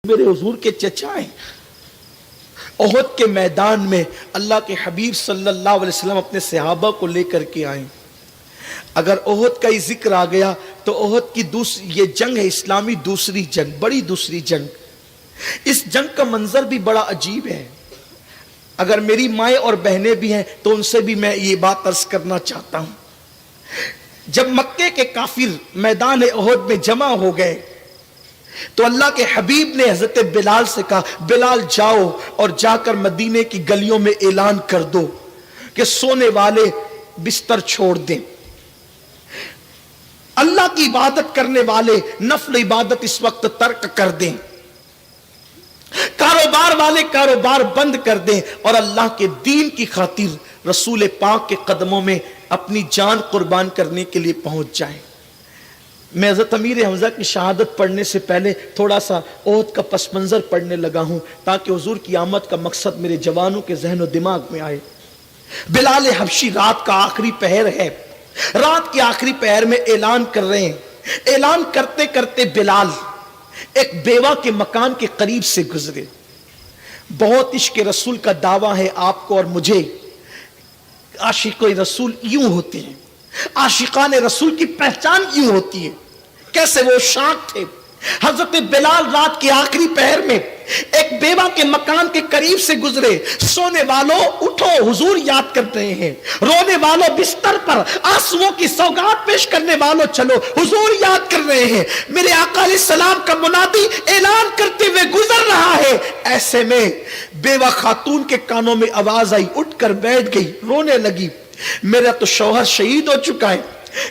मेरे हुजूर के चचा हैं। ओहद के मैदान में अल्लाह के हबीब सल्लल्लाहु अलैहि वसल्लम अपने सहाबा को लेकर के आए। अगर ओहद का ही जिक्र आ गया तो ओहद की ये जंग है इस्लामी दूसरी जंग, बड़ी दूसरी जंग। इस जंग का मंजर भी बड़ा अजीब है। अगर मेरी माएँ और बहनें भी हैं तो उनसे भी मैं ये बात अर्ज करना चाहता हूं। जब मक्के के काफिर मैदान ओहद में जमा हो गए तो अल्लाह के हबीब ने हजरत बिलाल से कहा, बिलाल जाओ और जाकर मदीने की गलियों में ऐलान कर दो कि सोने वाले बिस्तर छोड़ दें, अल्लाह की इबादत करने वाले नफल इबादत इस वक्त तर्क कर दें, कारोबार वाले कारोबार बंद कर दें और अल्लाह के दीन की खातिर रसूल पाक के कदमों में अपनी जान कुर्बान करने के लिए पहुंच जाएं। मैं हज़रत अमीर हमजा की शहादत पढ़ने से पहले थोड़ा सा ओहद का पस मंजर पढ़ने लगा हूं ताकि हुजूर की आमद का मकसद मेरे जवानों के जहन और दिमाग में आए। बिलाल हबशी रात का आखिरी पहर है, रात के आखिरी पहर में ऐलान कर रहे हैं। ऐलान करते करते बिलाल एक बेवा के मकान के करीब से गुजरे। बहुत इश्क रसूल का दावा है आपको और मुझे। आशिक रसूल यूं होते हैं, आशिकान रसूल की पहचान यूं होती है। कैसे वो शाक थे। हजरत बिलाल रात के आखिरी पहर में एक बेवा के मकान के करीब से गुजरे। सोने वालों उठो, हुजूर याद कर रहे हैं। रोने वालों बिस्तर पर आंसुओं की सौगात पेश करने वालों चलो, हुजूर याद कर रहे हैं। मेरे आका अलैहिस्सलाम का मुनादी ऐलान करते हुए गुजर रहा है। ऐसे में बेवा खातून के कानों में आवाज आई, उठकर बैठ गई, रोने लगी। मेरा तो शौहर शहीद हो चुका है,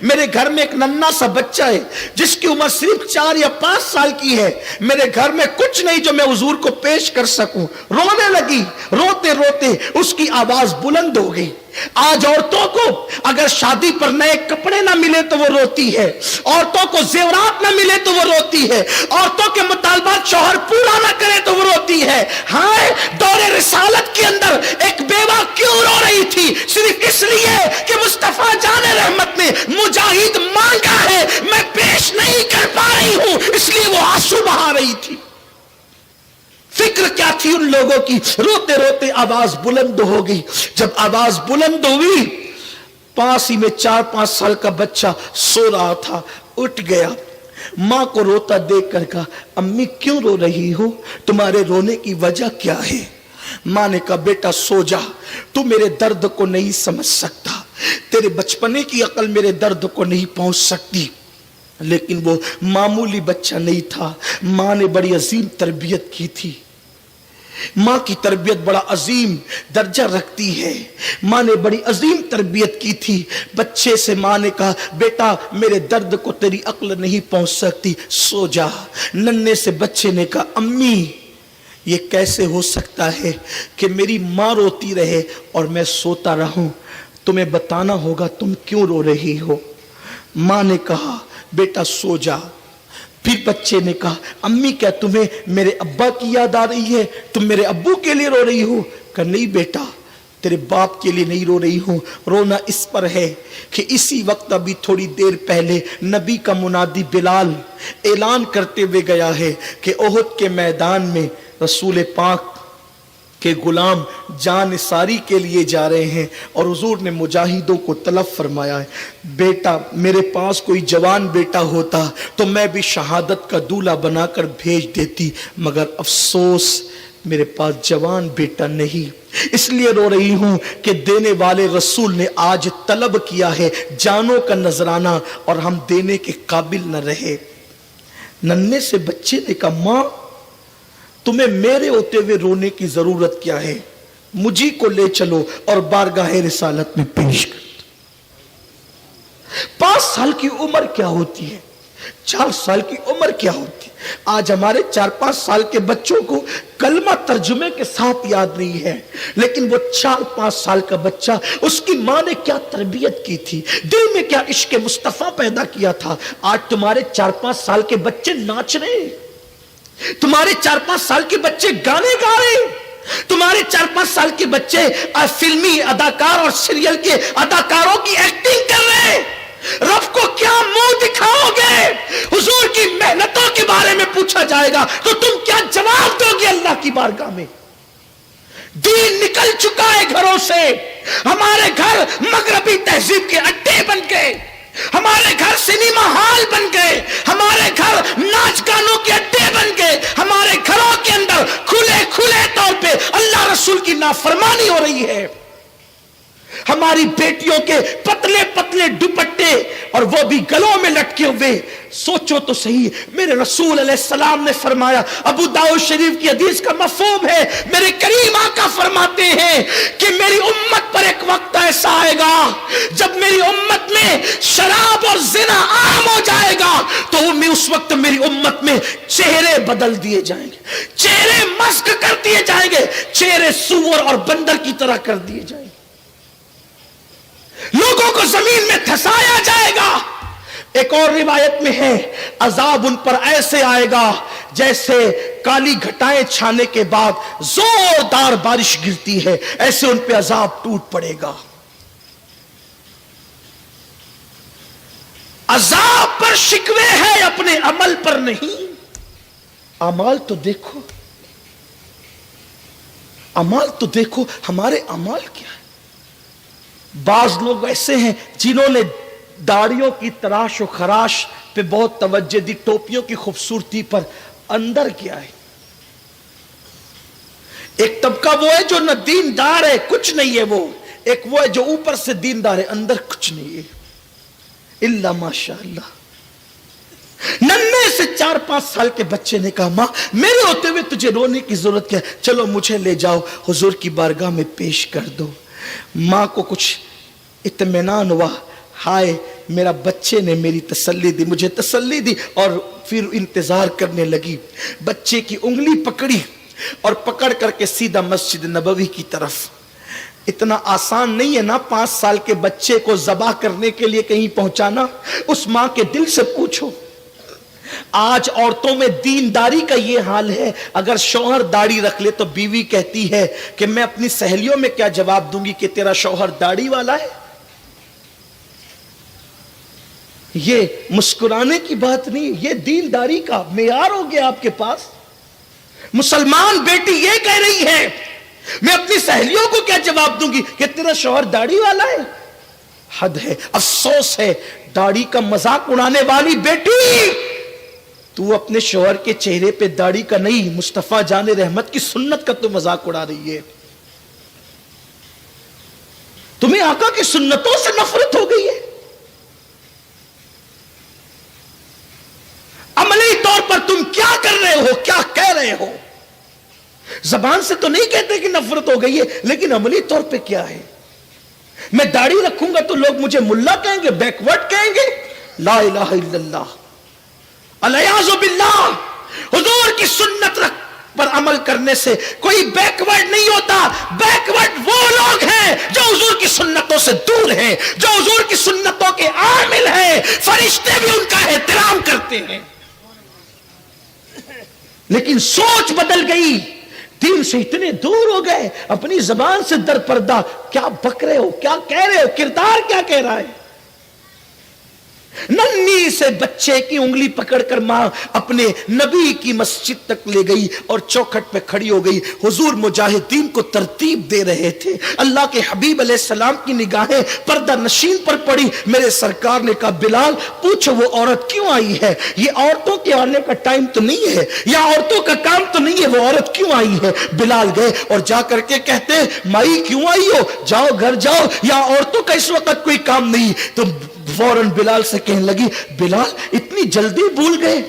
मेरे घर में एक नन्हा सा बच्चा है जिसकी उम्र सिर्फ 4 या 5 साल की है। मेरे घर में कुछ नहीं जो मैं हुजूर को पेश कर सकूं। रोने लगी। रोते रोते उसकी आवाज बुलंद हो गई। आज औरतों को अगर शादी पर नए कपड़े ना मिले तो वो रोती है, औरतों को जेवरात ना मिले तो वो रोती है, औरतों के मुतालबात शौहर पूरा ना करे तो वो रोती है। हाय, दौरे रिसालत के अंदर एक बेवा क्यों रो रही थी? सिर्फ इसलिए कि मुस्तफा जाने रहमत ने मुजाहिद मांगा है, मैं पेश नहीं कर पा रही हूं, इसलिए वो आंसू बहा रही थी। फिक्र क्या थी उन लोगों की? रोते रोते आवाज बुलंद हो गई। जब आवाज बुलंद हुई, पास ही में 4-5 साल का बच्चा सो रहा था, उठ गया। मां को रोता देख कर कहा, अम्मी क्यों रो रही हो? तुम्हारे रोने की वजह क्या है? मां ने कहा, बेटा सो जा, तू मेरे दर्द को नहीं समझ सकता, तेरे बचपने की अकल मेरे दर्द को नहीं पहुंच सकती। लेकिन वो मामूली बच्चा नहीं था। मां ने बड़ी अजीम तरबियत की थी। मां की तरबियत बड़ा अजीम दर्जा रखती है। मां ने बड़ी अजीम तरबियत की थी। बच्चे से मां ने कहा, बेटा मेरे दर्द को तेरी अक्ल नहीं पहुंच सकती, सो जा। नन्हे से बच्चे ने कहा, अम्मी ये कैसे हो सकता है कि मेरी मां रोती रहे और मैं सोता रहूं? तुम्हें बताना होगा तुम क्यों रो रही हो। मां ने कहा, बेटा सो जा। फिर बच्चे ने कहा, अम्मी क्या तुम्हें मेरे अब्बा की याद आ रही है? तुम मेरे अब्बू के लिए रो रही हो? कहा, नहीं बेटा, तेरे बाप के लिए नहीं रो रही हूं। रोना इस पर है कि इसी वक्त अभी थोड़ी देर पहले नबी का मुनादी बिलाल ऐलान करते हुए गया है कि ओहद के मैदान में रसूल पाक के गुलाम जान सारी के लिए जा रहे हैं और हुजूर ने मुजाहिदों को तलब फरमाया है। बेटा मेरे पास कोई जवान बेटा होता तो मैं भी शहादत का दूल्हा बनाकर भेज देती, मगर अफसोस मेरे पास जवान बेटा नहीं। इसलिए रो रही हूं कि देने वाले रसूल ने आज तलब किया है जानों का नजराना और हम देने के काबिल न रहे। नन्हे से बच्चे ने कहा, मां तुम्हें मेरे होते हुए रोने की जरूरत क्या है? मुझी को ले चलो और बारगाह रिसालत में पेश कर। 5 साल की उम्र क्या होती है? 4 साल की उम्र क्या होती है? आज हमारे 4-5 साल के बच्चों को कलमा तर्जुमे के साथ याद नहीं है, लेकिन वो 4-5 साल का बच्चा, उसकी मां ने क्या तरबियत की थी, दिल में क्या इश्क मुस्तफा पैदा किया था। आज तुम्हारे 4-5 साल के बच्चे नाच रहे, तुम्हारे 4-5 साल के बच्चे गाने गा रहे, तुम्हारे 4-5 साल के बच्चे फिल्मी अदाकार और सीरियल के अदाकारों की एक्टिंग कर रहे हैं। रब को क्या मुंह दिखाओगे? हुजूर की मेहनतों के बारे में पूछा जाएगा तो तुम क्या जवाब کی बारगाह में। दीन निकल चुका है घरों से, हमारे घर मगरबी तहजीब के अड्डे बन गए, हमारे घर सिनेमा हॉल बन गए, हमारे घर नाच गानों के अड्डे बन गए, हमारे घरों के अंदर खुले खुले तौर पे अल्लाह रसूल की नाफरमानी हो रही है। हमारी बेटियों के पतले पतले दुपट्टे और वो भी गलों में लटके हुए। सोचो तो सही, मेरे रसूल अलैहिस्सलाम ने फरमाया, अबू दाऊद शरीफ की हदीस का मफहूम है, मेरे करीम आका फरमाते हैं कि मेरी उम्मत पर एक वक्त ऐसा आएगा जब मेरी उम्मत में शराब और जिना आम हो जाएगा, तो मैं उस वक्त मेरी उम्मत में चेहरे बदल दिए जाएंगे, चेहरे मस्क कर दिए जाएंगे, चेहरे सूअर और बंदर की तरह कर दिए जाएंगे, लोगों को जमीन में धंसाया जाएगा। एक और रिवायत में है, अजाब उन पर ऐसे आएगा जैसे काली घटाएं छाने के बाद जोरदार बारिश गिरती है, ऐसे उन पे अजाब टूट पड़ेगा। अजाब पर शिकवे है, अपने अमल पर नहीं। अमाल तो देखो, अमाल तो देखो, हमारे अमाल क्या है। बाज लोग ऐसे हैं जिन्होंने दाढ़ियों की तराश और खराश पे बहुत तवज्जो दी, टोपियों की खूबसूरती पर, अंदर क्या है। एक तबका वो है जो न दीनदार है, कुछ नहीं है वो, एक वो है जो ऊपर से दीनदार है, अंदर कुछ नहीं है, इल्ला माशाअल्लाह। नन्हे से 4-5 साल के बच्चे ने कहा, मां मेरे होते हुए तुझे रोने की जरूरत क्या है, चलो मुझे ले जाओ हुजूर की बारगाह में पेश कर दो। मां को कुछ इत्मीनान हुआ, हाय मेरा बच्चे ने मेरी तसल्ली दी, मुझे तसल्ली दी, और फिर इंतजार करने लगी। बच्चे की उंगली पकड़ी और पकड़ करके सीधा मस्जिद नबवी की तरफ। इतना आसान नहीं है ना 5 साल के बच्चे को ज़बा करने के लिए कहीं पहुंचाना। उस मां के दिल से पूछो, आज औरतों में दीनदारी का ये हाल है, अगर शौहर दाढ़ी रख ले तो बीवी कहती है कि मैं अपनी सहेलियों में क्या जवाब दूंगी कि तेरा शौहर दाढ़ी वाला है। ये मुस्कुराने की बात नहीं, ये दीनदारी का मेयार हो गया आपके पास। मुसलमान बेटी ये कह रही है, मैं अपनी सहेलियों को क्या जवाब दूंगी कि तेरा शौहर दाढ़ी वाला है। हद है, अफसोस है, दाढ़ी का मजाक उड़ाने वाली बेटी, तू अपने शौहर के चेहरे पे दाढ़ी का नहीं, मुस्तफा जाने रहमत की सुन्नत का तू मजाक उड़ा रही है। तुम्हें आका की सुन्नतों से नफरत हो गई है। अमली तौर पर तुम क्या कर रहे हो, क्या कह रहे हो। जबान से तो नहीं कहते कि नफरत हो गई है, लेकिन अमली तौर पे क्या है। मैं दाढ़ी रखूंगा तो लोग मुझे मुल्ला कहेंगे, बैकवर्ड कहेंगे। ला इलाहा इल्लल्लाह, अलयाज़ु बिल्लाह। हुजूर की सुन्नत पर अमल करने से कोई बैकवर्ड नहीं होता। बैकवर्ड वो लोग हैं जो हुजूर की सुन्नतों से दूर हैं, जो हुजूर की सुन्नतों के आमिल हैं। फरिश्ते भी उनका एहतराम करते हैं, लेकिन सोच बदल गई, दीन से इतने दूर हो गए, अपनी जबान से दरपर्दा। क्या बक रहे हो, क्या कह रहे हो, किरदार क्या कह रहा है। नन्ही से बच्चे की उंगली पकड़कर मां अपने नबी की मस्जिद तक ले गई और चौखट पे खड़ी हो गई। हुजूर मुजाहिदीन को तरतीब दे रहे थे। अल्लाह के हबीब अलैहिस्सलाम की निगाहें पर्दा नशीन पर पड़ी। मेरे सरकार ने कहा, बिलाल पूछो वो औरत क्यों आई है। ये औरतों के आने का टाइम तो नहीं है, या औरतों का काम तो नहीं है, वो औरत क्यों आई है। बिलाल गए और जा करके कहते, माई क्यों आई हो, जाओ घर जाओ, या औरतों का इस वक्त कोई काम नहीं। तो फौरन बिलाल से कहने लगी, बिलाल इतनी जल्दी भूल गए,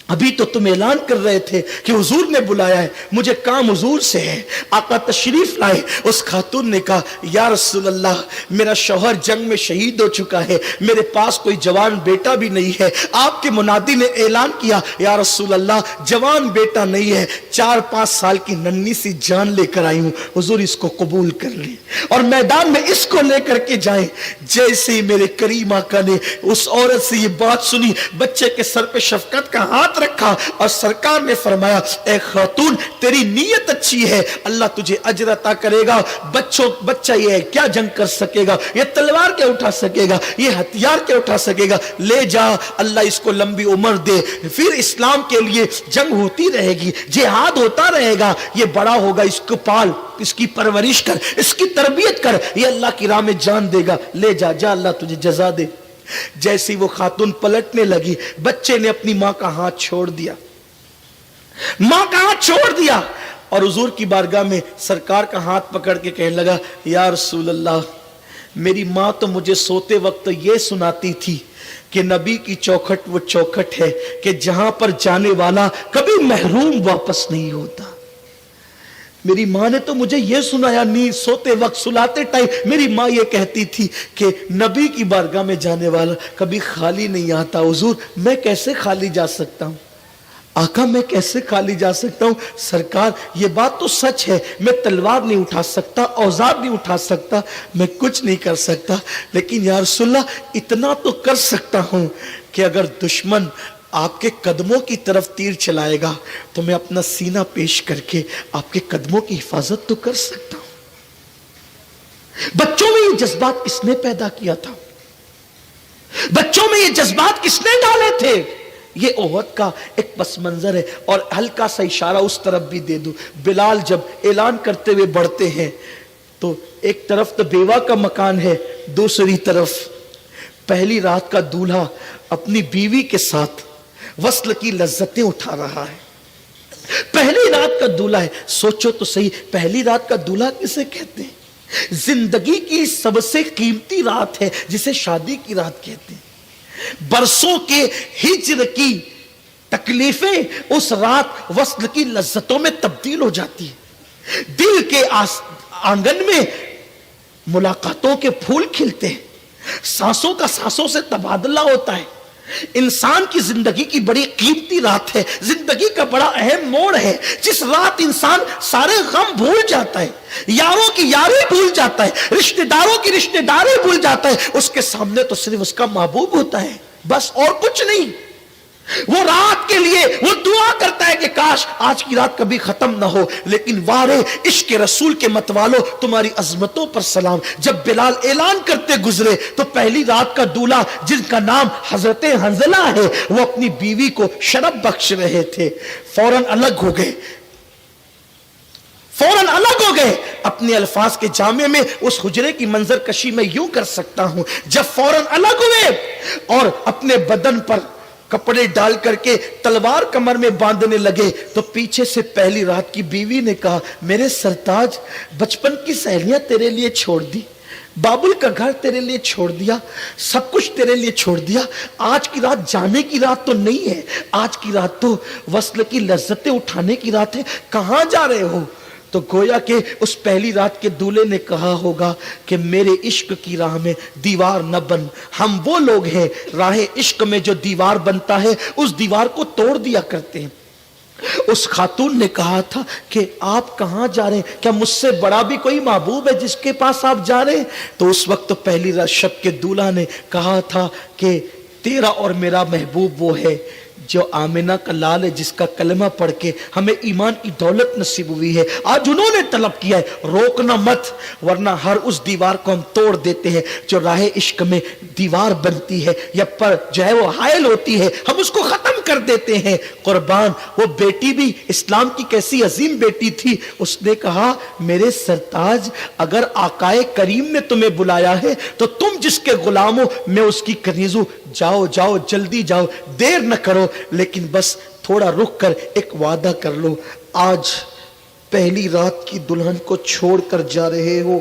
अभी तो तुम ऐलान कर रहे थे कि हुजूर ने बुलाया है, मुझे काम हुजूर से है। आका तशरीफ लाए। उस खातून ने कहा, या रसूल अल्लाह मेरा शौहर जंग में शहीद हो चुका है, मेरे पास कोई जवान बेटा भी नहीं है। आपके मुनादी ने ऐलान किया, या रसूल अल्लाह जवान बेटा नहीं है, 4-5 साल की नन्ही सी जान लेकर आई हूं, हुजूर इसको कबूल कर ले और मैदान में इसको लेकर के जाए। जैसे ही मेरे करीम आका ने उस औरत से ये बात सुनी, बच्चे के सर पे शफकत का हाथ हाथ रखा और सरकार ने फरमाया, ए खातून तेरी नीयत अच्छी है, अल्लाह तुझे अजर अता करेगा। बच्चा ये क्या जंग कर सकेगा, ये तलवार क्या उठा सकेगा, ये हथियार क्या उठा सकेगा, ले जा, अल्लाह इसको लंबी उम्र दे, फिर इस्लाम के लिए जंग होती रहेगी, जिहाद होता रहेगा, ये बड़ा होगा, इसको पाल, इसकी परवरिश कर, इसकी तरबियत कर, ये अल्लाह की राह में जान देगा, ले जा, जा अल्लाह तुझे जजा दे। जैसी वो खातून पलटने लगी, बच्चे ने अपनी मां का हाथ छोड़ दिया, मां का हाथ छोड़ दिया और हुजूर की बारगाह में सरकार का हाथ पकड़ के कहने लगा, या रसूल अल्लाह, मेरी मां तो मुझे सोते वक्त ये सुनाती थी कि नबी की चौखट वो चौखट है कि जहां पर जाने वाला कभी महरूम वापस नहीं होता। मेरी माँ ने तो मुझे ये सुनाया, नींद सोते वक्त सुलाते टाइम मेरी माँ ये कहती थी कि नबी की बारगाह में जाने वाला कभी खाली नहीं आता। हुजूर मैं कैसे खाली जा सकता हूँ, आका मैं कैसे खाली जा सकता हूँ। सरकार ये बात तो सच है, मैं तलवार नहीं उठा सकता, औजार नहीं उठा सकता, मैं कुछ नहीं कर सकता, लेकिन या रसूलल्लाह इतना तो कर सकता हूँ कि अगर दुश्मन आपके कदमों की तरफ तीर चलाएगा तो मैं अपना सीना पेश करके आपके कदमों की हिफाजत तो कर सकता हूं। बच्चों में ये जज्बात किसने पैदा किया था, बच्चों में ये जज्बात किसने डाले थे, ये ओहद का एक पस मंजर है। और हल्का सा इशारा उस तरफ भी दे दूं, बिलाल जब ऐलान करते हुए बढ़ते हैं तो एक तरफ तो बेवा का मकान है, दूसरी तरफ पहली रात का दूल्हा अपनी बीवी के साथ वस्ल की लज्जतें उठा रहा है। पहली रात का दूल्हा है, सोचो तो सही, पहली रात का दूल्हा किसे कहते हैं? जिंदगी की सबसे कीमती रात है जिसे शादी की रात कहते हैं। बरसों के हिज्र की तकलीफें उस रात वस्ल की लज्जतों में तब्दील हो जाती है। दिल के आंगन में मुलाकातों के फूल खिलते हैं, सांसों का सांसों से तबादला होता है। इंसान की जिंदगी की बड़ी कीमती रात है, जिंदगी का बड़ा अहम मोड़ है, जिस रात इंसान सारे गम भूल जाता है, यारों की यारी भूल जाता है, रिश्तेदारों की रिश्तेदारी भूल जाता है, उसके सामने तो सिर्फ उसका महबूब होता है, बस और कुछ नहीं। वो रात के लिए वो दुआ करता है कि काश आज की रात कभी खत्म ना हो। लेकिन वारे इश्क रसूल के मतवालो, तुम्हारी अजमतों पर सलाम। जब बिलाल ऐलान करते गुजरे तो पहली रात का दूल्हा जिनका नाम हजरत हंजला है, वो अपनी बीवी को शरब बख्श रहे थे, फौरन अलग हो गए, फौरन अलग हो गए। अपने अल्फाज के जामे में उस हुजरे की मंजर कशी में यूं कर सकता हूं, जब फौरन अलग हुए और अपने बदन पर कपड़े डाल करके तलवार कमर में बांधने लगे तो पीछे से पहली रात की बीवी ने कहा, मेरे सरताज, बचपन की सहेलियां तेरे लिए छोड़ दी, बाबुल का घर तेरे लिए छोड़ दिया, सब कुछ तेरे लिए छोड़ दिया, आज की रात जाने की रात तो नहीं है, आज की रात तो वस्ल की लज्जतें उठाने की रात है, कहां जा रहे हो? तो गोया के उस पहली रात के दूल्हे ने कहा होगा कि मेरे इश्क की राह में दीवार न बन। हम वो लोग हैं राह इश्क में जो दीवार बनता है उस दीवार को तोड़ दिया करते हैं। उस खातून ने कहा था कि आप कहां जा रहे हैं, क्या मुझसे बड़ा भी कोई महबूब है जिसके पास आप जा रहे हैं? तो उस वक्त तो पहली रात शब के दूल्हा ने कहा था कि तेरा और मेरा महबूब वो है जो आमिना का लाल है, जिसका कलमा पढ़ के हमें ईमान की दौलत नसीब हुई है। आज उन्होंने तलब किया है, रोकना मत, वरना हर उस दीवार को हम तोड़ देते हैं जो राह इश्क में दीवार बनती है या पर जो है वो हायल होती है, हम उसको खत्म कर देते हैं। कुर्बान वो बेटी भी इस्लाम की कैसी अजीम बेटी थी, उसने कहा, मेरे सरताज, अगर आकाए करीम ने तुम्हें बुलाया है तो तुम जिसके गुलाम हो मैं उसकी कनीज हूं, जाओ जाओ जल्दी जाओ, देर न करो, लेकिन बस थोड़ा रुक कर एक वादा कर लो, आज पहली रात की दुल्हन को छोड़कर जा रहे हो